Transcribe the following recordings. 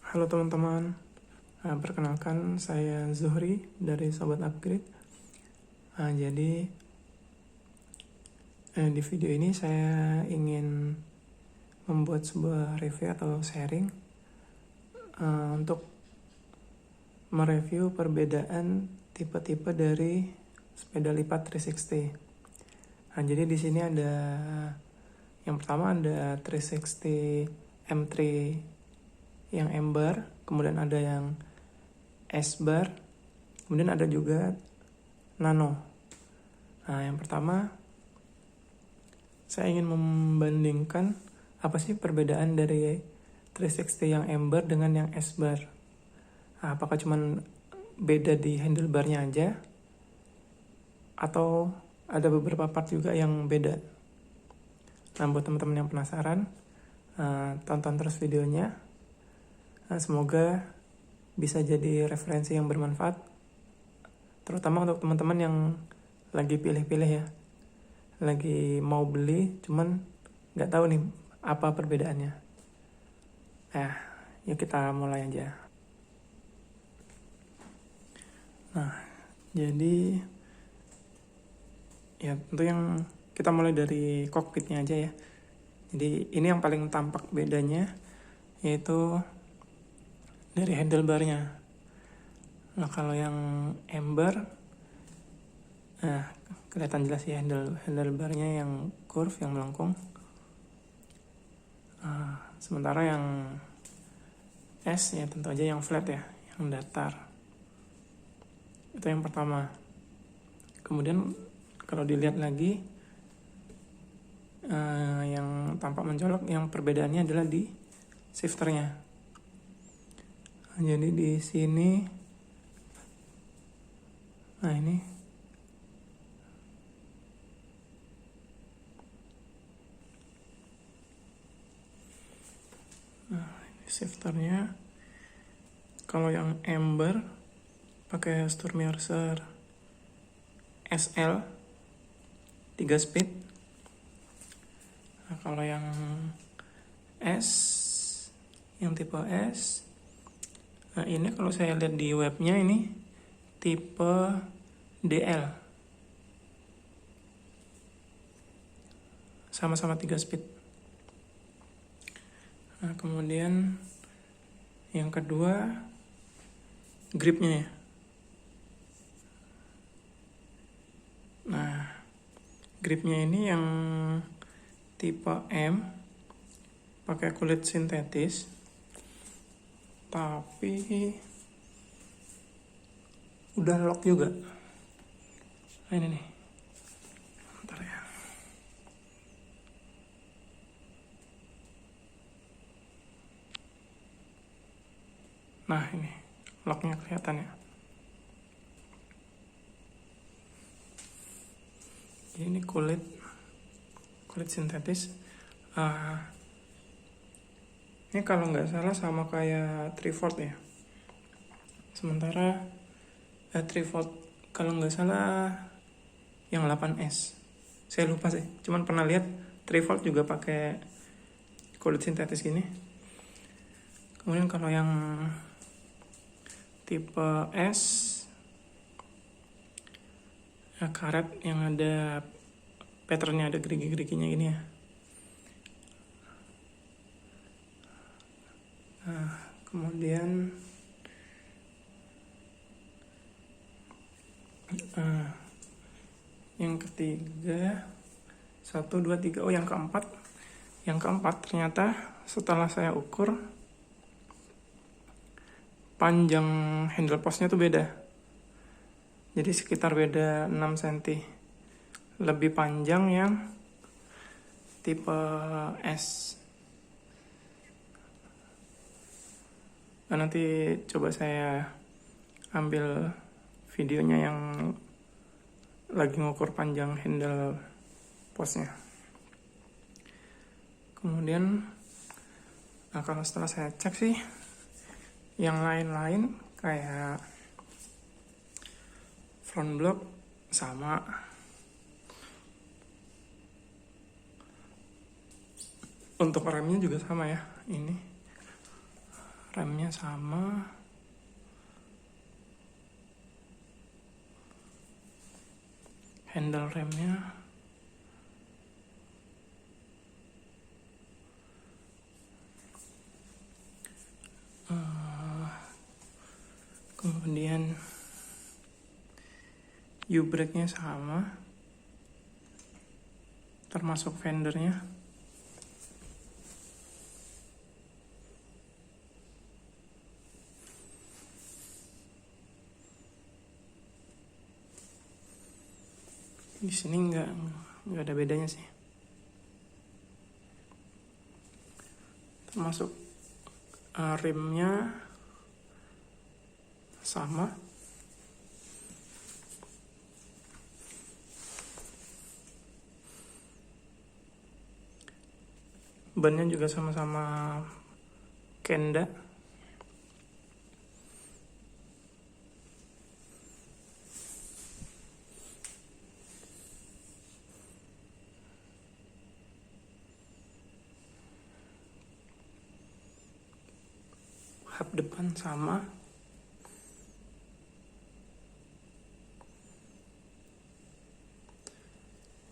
Halo teman-teman, perkenalkan saya Zuhri dari Sobat Upgrade. Jadi di video ini saya ingin membuat sebuah review atau sharing untuk mereview perbedaan tipe-tipe dari sepeda lipat 360. Jadi di sini ada yang pertama ada 360 M3 yang M-bar, kemudian ada yang S-bar, kemudian ada juga Nano. Yang pertama saya ingin membandingkan apa sih perbedaan dari 360 yang M-bar dengan yang S-bar. Apakah cuman beda di handlebarnya aja atau ada beberapa part juga yang beda. Nah, buat teman-teman yang penasaran, tonton terus videonya. Semoga bisa jadi referensi yang bermanfaat, terutama untuk teman-teman yang lagi pilih-pilih ya, lagi mau beli cuman nggak tahu nih apa perbedaannya. Yuk kita mulai aja. Nah, jadi ya tentu yang kita mulai dari kokpitnya aja ya. Jadi ini yang paling tampak bedanya, yaitu dari handlebarnya. Nah, kalau yang M-bar, kelihatan jelas ya handlebarnya yang curve, yang melengkung. Sementara yang S ya tentu aja yang flat ya, yang datar. Itu yang pertama. Kemudian kalau dilihat lagi, yang tampak mencolok, yang perbedaannya adalah di shifternya. Jadi di sini, ini shifternya. Kalau yang M-bar pakai Sturmierser SL 3 speed. Nah, kalau yang S, yang tipe S, ini kalau saya lihat di webnya ini tipe DL, sama-sama 3 speed. Nah, kemudian yang kedua gripnya ya. Nah, gripnya ini yang tipe M, pakai kulit sintetis, tapi udah lock juga. Nah, ini nih. Bentar ya. Nah, ini locknya kelihatan ya. Ini kulit sintetis. Ini kalau nggak salah sama kayak Triford ya. Sementara Triford kalau nggak salah yang 8S. Saya lupa sih. Cuman pernah lihat Triford juga pakai kulit sintetis gini. Kemudian kalau yang tipe S, karet yang ada patternnya, ada gerigi-geriginya gini ya. Nah, kemudian yang ketiga, 1, 2, 3, yang keempat ternyata setelah saya ukur, panjang handle postnya tuh beda. Jadi sekitar beda 6 cm. Lebih panjang yang tipe S. Nah, nanti coba saya ambil videonya yang lagi ngukur panjang handle postnya. Kemudian, kalau setelah saya cek sih, yang lain-lain kayak front block sama. Untuk remnya juga sama ya, ini remnya sama, handle remnya kemudian U-brake-nya sama, termasuk fendernya. Di sini nggak ada bedanya sih. Termasuk rimnya sama. Bannya juga sama-sama Kenda. Hub depan sama.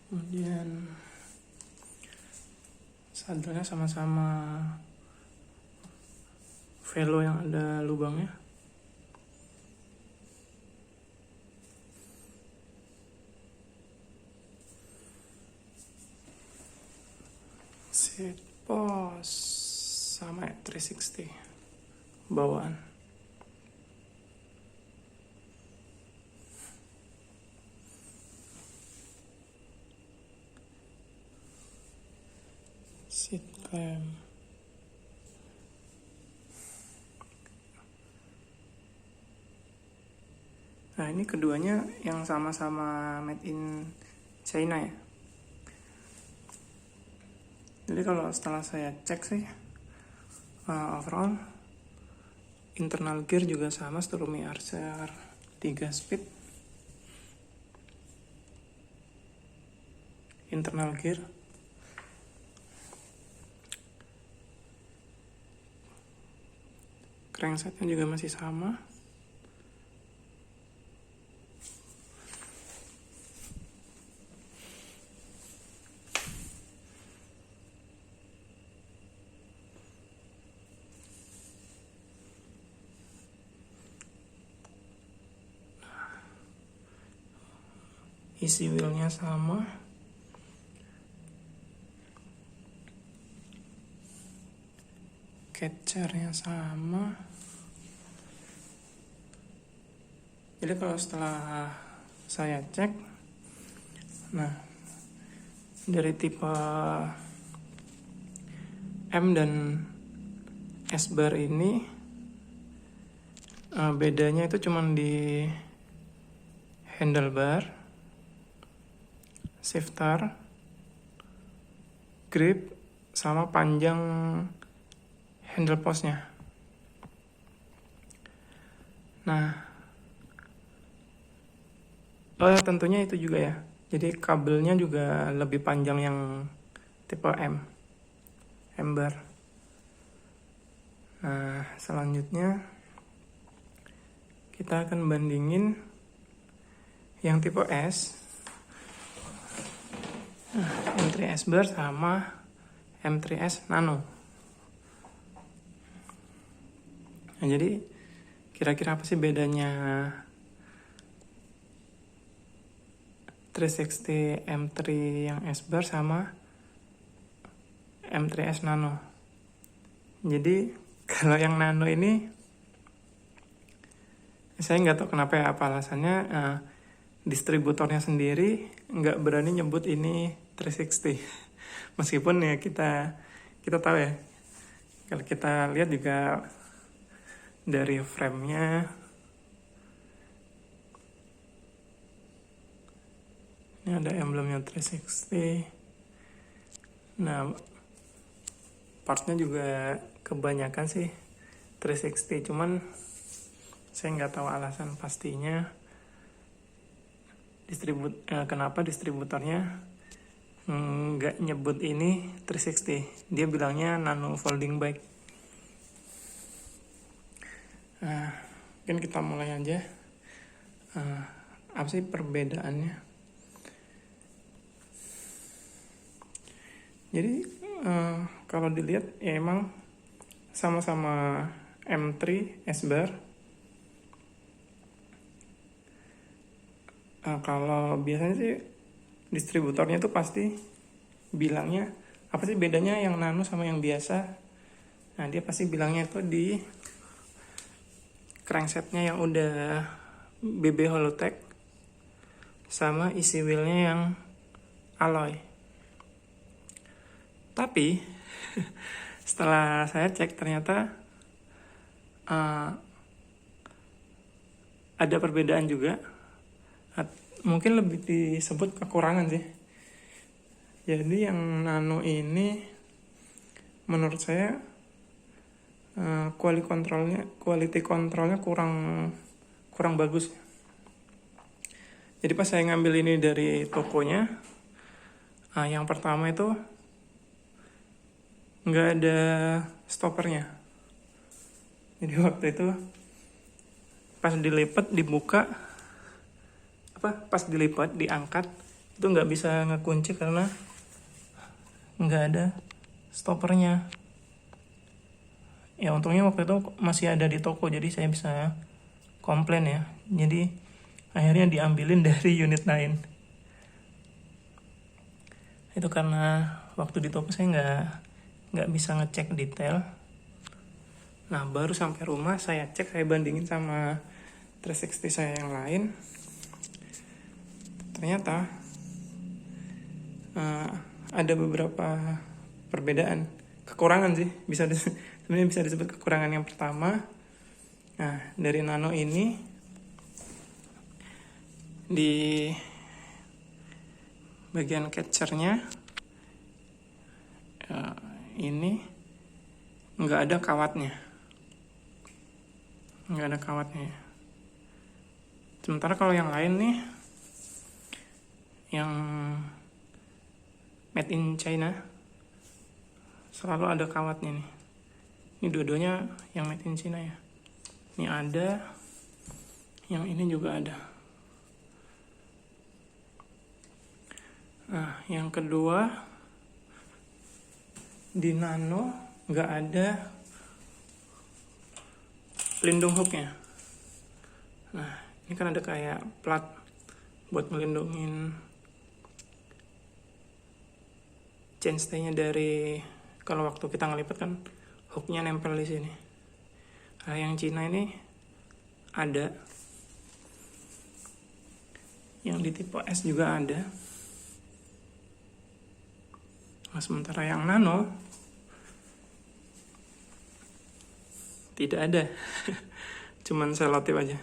Kemudian sadelnya sama-sama velo yang ada lubangnya. Seat post sama ya, 360 bawaan. Seat clamp. Nah, ini keduanya yang sama-sama made in China ya. Jadi kalau setelah saya cek sih, overall internal gear juga sama, Sturmy Archer 3 speed. Internal gear. Cranksetnya juga masih sama. Isi wheelnya sama. Catchernya sama. Jadi kalau setelah saya cek, nah dari tipe M dan S bar ini bedanya itu cuman di handlebar, shifter, grip, sama panjang handle postnya. Nah, tentunya itu juga ya. Jadi kabelnya juga lebih panjang yang tipe M bar. Nah, selanjutnya kita akan bandingin yang tipe S, M3S bar sama M3S Nano. Nah, jadi kira-kira apa sih bedanya 360 M3 yang S bar sama M3S Nano? Jadi kalau yang Nano ini saya nggak tahu kenapa ya, apa alasannya, distributornya sendiri nggak berani nyebut ini 360. Meskipun ya kita tahu ya, kalau kita lihat juga dari frame-nya, ini ada emblemnya 360. Nah, partnya juga kebanyakan sih 360, cuman saya nggak tahu alasan pastinya kenapa distributornya nggak nyebut ini 360. Dia bilangnya Nano folding bike. Nah, mungkin kita mulai aja. Apa sih perbedaannya? Jadi kalau dilihat ya emang sama-sama M3 S-bar. Kalau biasanya sih distributornya tuh pasti bilangnya apa sih bedanya yang nano sama yang biasa. Nah, dia pasti bilangnya itu di cranksetnya yang udah BB Holotech sama isi wheelnya yang alloy. Tapi setelah saya cek ternyata ada perbedaan juga. Mungkin lebih disebut kekurangan sih. Jadi yang nano ini menurut saya quality controlnya kurang bagus. Jadi pas saya ngambil ini dari tokonya, yang pertama itu nggak ada stoppernya. Jadi waktu itu pas dilipat dibuka, pas dilipat diangkat itu nggak bisa ngekunci karena nggak ada stoppernya. Ya untungnya waktu itu masih ada di toko, jadi saya bisa komplain ya. Jadi akhirnya diambilin dari unit lain. Itu karena waktu di toko saya nggak bisa ngecek detail. Nah, baru sampai rumah saya cek, saya bandingin sama 360 saya yang lain. Ternyata ada beberapa perbedaan, kekurangan sih, sebenarnya bisa disebut kekurangan. Yang pertama, nah dari nano ini di bagian catchernya ini nggak ada kawatnya. Sementara kalau yang lain nih, yang made in China selalu ada kawatnya nih. Ini dua-duanya yang made in China ya. Ini ada, yang ini juga ada. Nah, yang kedua, di nano nggak ada pelindung hooknya. Nah, ini kan ada kayak plat buat melindungin chainstay-nya dari kalau waktu kita ngelipat kan hooknya nempel di sini. Nah, yang Cina ini ada, yang di tipe S juga ada. Nah, sementara yang nano tidak ada. Cuman selotip aja.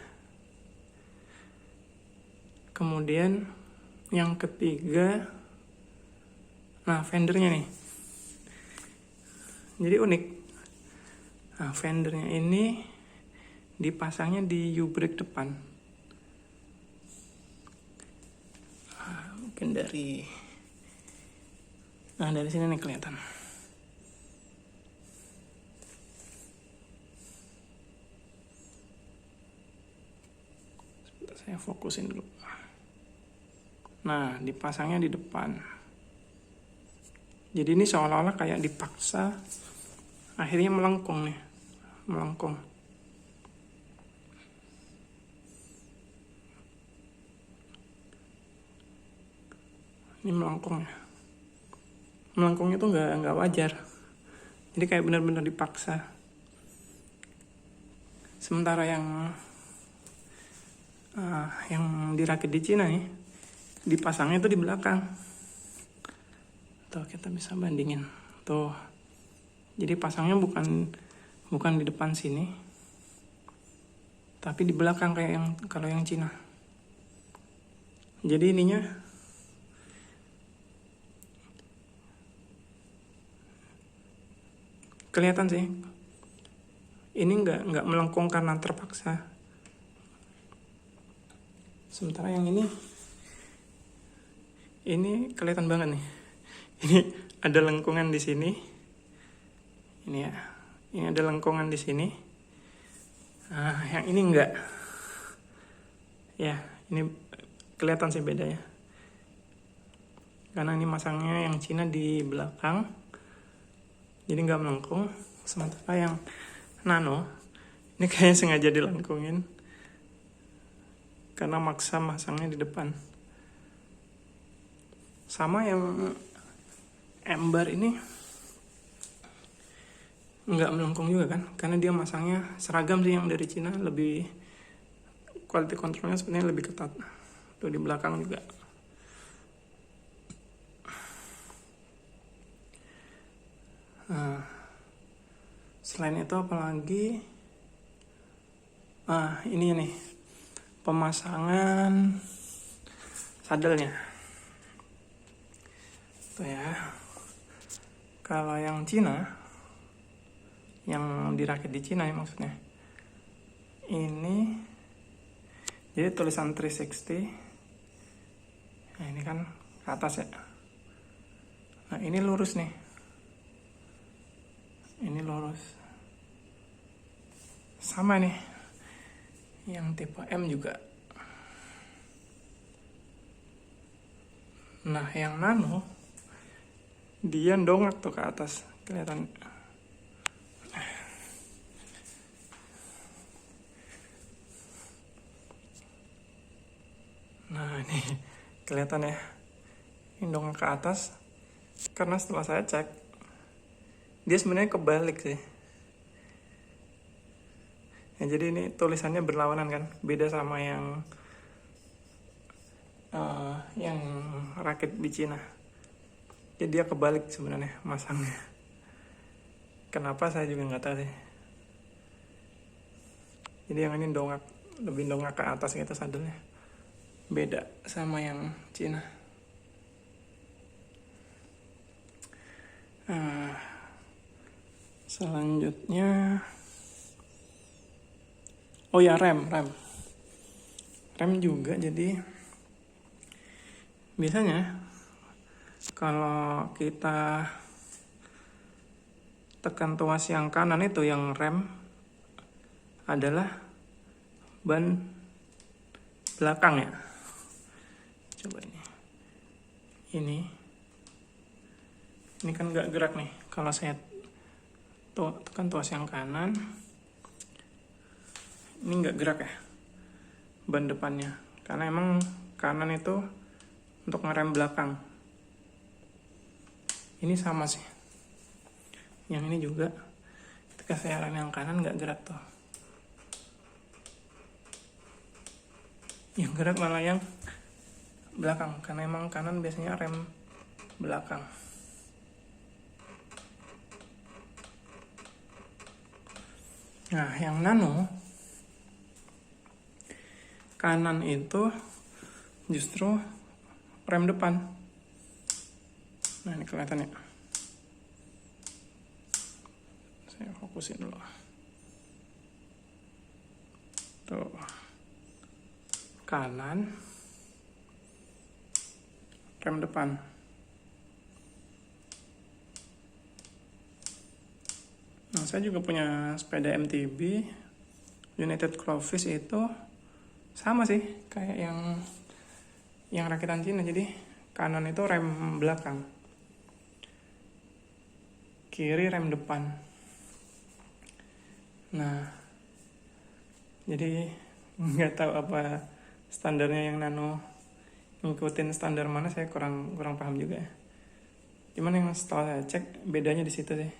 Kemudian yang ketiga, nah fendernya nih. Jadi unik. Nah, fendernya ini dipasangnya di U-brake depan. Mungkin dari sini nih kelihatan. Sebentar, saya fokusin dulu. Nah, dipasangnya di depan. Jadi ini seolah-olah kayak dipaksa, akhirnya melengkung. Ini melengkung ya. Melengkungnya tuh nggak wajar. Jadi kayak benar-benar dipaksa. Sementara yang dirakit di Cina nih, dipasangnya tuh di belakang. Tuh kita bisa bandingin. Tuh. Jadi pasangnya bukan di depan sini, tapi di belakang kayak kalau yang Cina. Jadi ininya kelihatan sih. Ini nggak melengkung karena terpaksa. Sementara yang ini kelihatan banget nih. Ini ada lengkungan di sini. Ini ya. Ini ada lengkungan di sini. Nah, yang ini enggak. Ya, ini kelihatan sih bedanya. Karena ini masangnya yang Cina di belakang, jadi nggak melengkung. Sementara yang Nano, ini kayaknya sengaja dilengkungin, karena maksa masangnya di depan. Sama yang Ember ini nggak melengkung juga kan, karena dia masangnya seragam sih yang dari Cina, lebih quality controlnya sebenarnya lebih ketat. Tuh di belakang juga. Nah, selain itu apalagi, ini nih pemasangan sadelnya. Tuh ya, kalau yang Cina, yang dirakit di Cina ya maksudnya, ini jadi tulisan 360. Nah ini kan ke atas ya. Nah ini lurus nih, ini lurus. Sama nih yang tipe M juga. Nah yang Nano, dia dongak tuh ke atas, kelihatan. Nah ini kelihatan ya, ini dongak ke atas. Karena setelah saya cek, dia sebenarnya kebalik sih. Ya, jadi ini tulisannya berlawanan kan, beda sama yang rakit di Cina. Jadi dia kebalik sebenarnya masangnya. Kenapa saya juga nggak tahu sih. Jadi yang ini dongak, lebih dongak ke atas gitu sadelnya. Beda sama yang Cina. Selanjutnya, oh ya rem juga. Jadi biasanya kalau kita tekan tuas yang kanan itu, yang rem adalah ban belakang ya. Coba ini kan nggak gerak nih. Kalau saya tekan tuas yang kanan, ini nggak gerak ya ban depannya, karena emang kanan itu untuk ngerem belakang. Ini sama sih, yang ini juga ketika saya rem yang kanan nggak gerak tuh, yang gerak malah yang belakang, karena emang kanan biasanya rem belakang. Nah yang Nano, kanan itu justru rem depan. Nah ini kelihatan ya, saya fokusin dulu tuh, kanan rem depan. Nah saya juga punya sepeda MTB United Clovis, itu sama sih kayak yang rakitan Cina. Jadi kanan itu rem belakang, kiri rem depan. Nah jadi nggak tahu apa standarnya yang Nano ngikutin standar mana, saya kurang paham juga ya. Cuman yang setelah saya cek, bedanya di situ sih.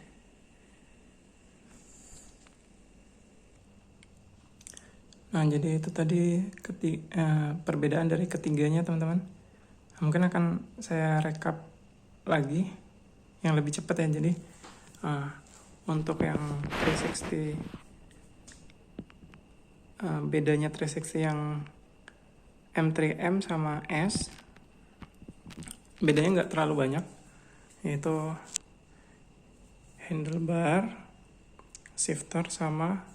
Nah jadi itu tadi perbedaan dari ketiganya teman-teman. Mungkin akan saya rekap lagi yang lebih cepat ya. Jadi untuk yang 360, bedanya 360 yang M3M sama S, bedanya nggak terlalu banyak, yaitu handlebar, shifter, sama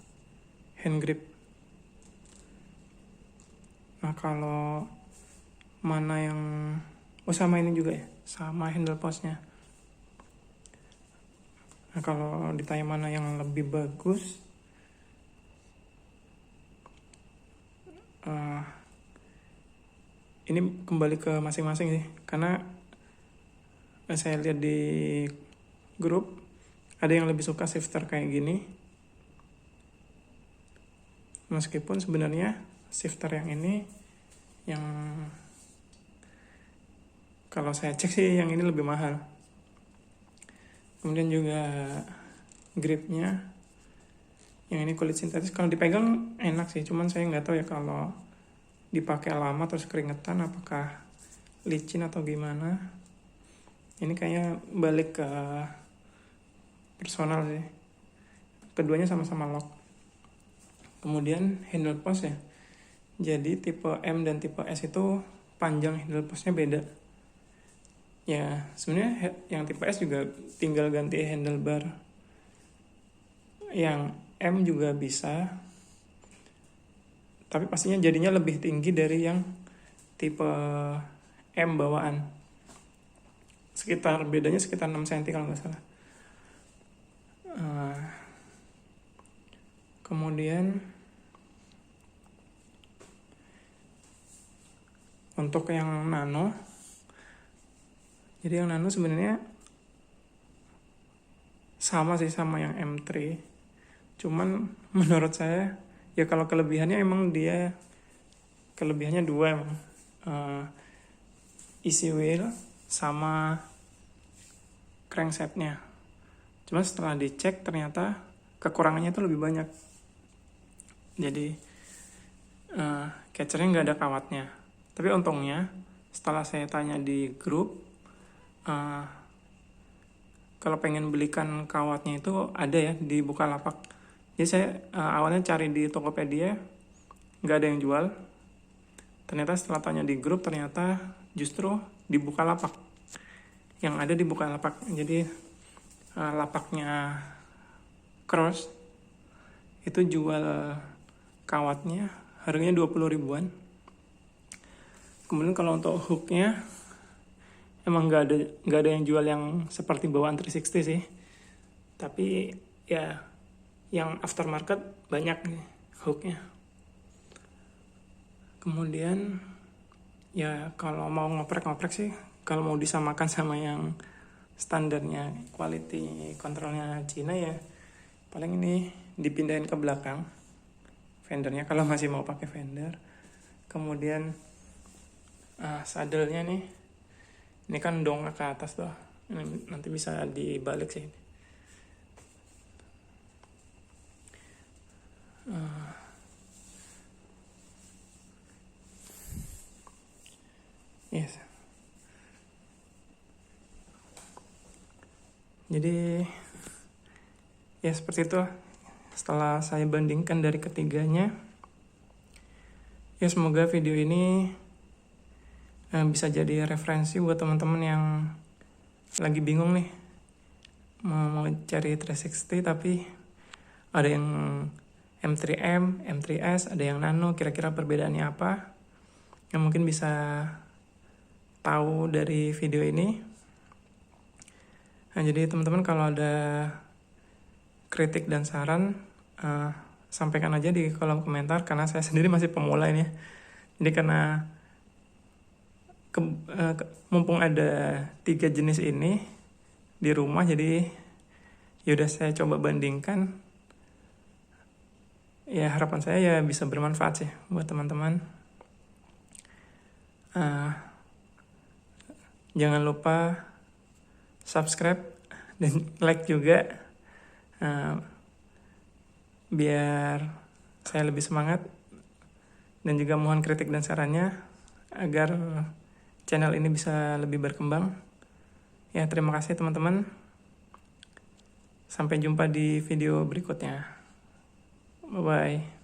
hand grip. Nah kalau mana yang sama ini juga ya, sama handle postnya. Nah kalau ditanya mana yang lebih bagus, ini kembali ke masing-masing sih, karena saya lihat di grup ada yang lebih suka shifter kayak gini, meskipun sebenarnya shifter yang ini yang kalau saya cek sih yang ini lebih mahal. Kemudian juga gripnya yang ini kulit sintetis, kalau dipegang enak sih, cuman saya nggak tahu ya kalau dipakai lama terus keringetan apakah licin atau gimana. Ini kayaknya balik ke personal sih, keduanya sama-sama lock. Kemudian handle post ya, jadi tipe M dan tipe S itu panjang handle postnya beda ya. Sebenarnya yang tipe S juga tinggal ganti handlebar, yang M juga bisa, tapi pastinya jadinya lebih tinggi dari yang tipe M bawaan, bedanya sekitar 6 cm kalau nggak salah. Kemudian untuk yang nano, jadi yang nano sebenarnya sama sih sama yang M3, cuman menurut saya ya kalau kelebihannya emang dia kelebihannya dua emang, easy wheel sama cranksetnya. Cuma setelah dicek ternyata kekurangannya itu lebih banyak. Jadi catchernya nggak ada kawatnya. Tapi untungnya setelah saya tanya di grup, kalau pengen belikan kawatnya itu ada ya di Bukalapak. Jadi saya awalnya cari di Tokopedia, nggak ada yang jual. Ternyata setelah tanya di grup, ternyata justru di Bukalapak. Yang ada di Bukalapak. Jadi lapaknya Cross itu jual kawatnya harganya 20 ribuan. Kemudian kalau untuk hooknya emang nggak ada yang jual yang seperti bawaan 360 sih, tapi ya yang aftermarket banyak nih hooknya. Kemudian ya kalau mau ngoprek sih, kalau mau disamakan sama yang standarnya quality controlnya Cina ya paling ini dipindahin ke belakang fendernya kalau masih mau pakai fender. Kemudian sadelnya nih, ini kan dongak ke atas tuh, ini nanti bisa dibalik sih. Yes. Jadi ya seperti itu. Setelah saya bandingkan dari ketiganya, ya semoga video ini bisa jadi referensi buat teman-teman yang lagi bingung nih mau cari 360 tapi ada yang M3M, M3S, ada yang Nano, kira-kira perbedaannya apa, yang mungkin bisa tahu dari video ini. Nah, jadi teman-teman kalau ada kritik dan saran, sampaikan aja di kolom komentar, karena saya sendiri masih pemula ini. Jadi karena mumpung ada 3 jenis ini di rumah, jadi yaudah saya coba bandingkan. Ya harapan saya ya bisa bermanfaat sih buat teman-teman. Jangan lupa subscribe dan like juga, biar saya lebih semangat, dan juga mohon kritik dan sarannya agar channel ini bisa lebih berkembang. Ya terima kasih teman-teman, sampai jumpa di video berikutnya. Bye bye.